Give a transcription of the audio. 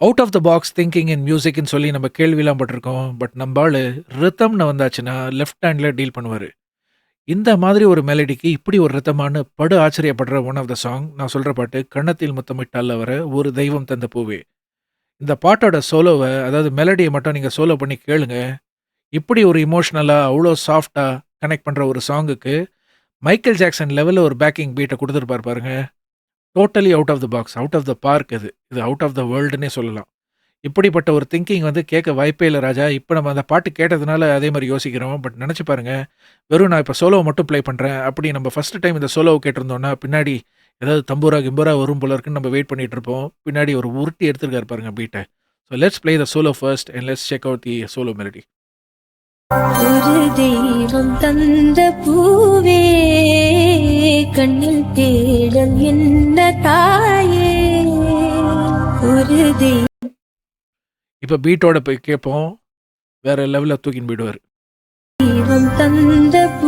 Out of the box thinking in மியூசிக்ன்னு சொல்லி நம்ம கேள்விலாம் பட்டிருக்கோம். பட் நம்ப ஆளு ரிதம்னு வந்தாச்சுன்னா, லெஃப்ட் ஹேண்ட்ல டீல் பண்ணுவாரு. இந்த மாதிரி ஒரு மெலடிக்கு இப்படி ஒரு ரிதமான்னு படு ஆச்சரியப்படுற ஒன் ஆஃப் த சாங் நான் சொல்ற பாட்டு "கன்னத்தில் முத்தமிட்டால்ல" வர "ஒரு தெய்வம் தந்த பூவே". இந்த பாட்டோட சோலோவ அதாவது மெலடிய மட்டும் நீங்க சோலோ பண்ணி கேளுங்க. இப்படி ஒரு எமோஷனலா அவ்ளோ சாஃப்ட்டா கனெக்ட் பண்ற ஒரு சாங்குக்கு மைக்கேல் ஜாக்சன் லெவல்ல ஒரு பேக்கிங் பீட்ட குடுத்துருப்பாரு பாருங்க. Totally out of the box, out of the park இது. இது அவுட் ஆஃப் த வேர்ல்டுன்னே சொல்லலாம். இப்படிப்பட்ட ஒரு திங்கிங் வந்து கேட்க வாய்ப்பே இல்ல ராஜா. இப்ப நம்ம அந்த பாட்டு கேட்டதுனால அதே மாரி யோசிக்கிறோம். பட் நெனச்சு பாருங்க, வெறும் நான் இப்ப சோலோவ மட்டும் ப்ளே பண்றேன். அப்படி நம்ம ஃபர்ஸ்ட் டைம் இந்த சோலோவ கேட்டிருந்தோம்னா, பின்னாடி ஏதாவது தம்பூரா, கிம்பூரா வரும் போல இருக்குன்னு நம்ம வெயிட் பண்ணிட்டு இருப்போம். பின்னாடி ஒரு உருட்டி எடுத்திருக்காரு பாருங்க பீட்ட. So let's play the solo first and let's check out the solo melody. ஒரு தெய்வம் தந்த பூவே கண்ணில் தேடல் என்ன தாயே ஒரு இப்ப பீட்டோட போய் கேட்போம். வேற லெவல்ல தூக்கின்னு போயிடுவாரு. தெய்வம் தந்த பூ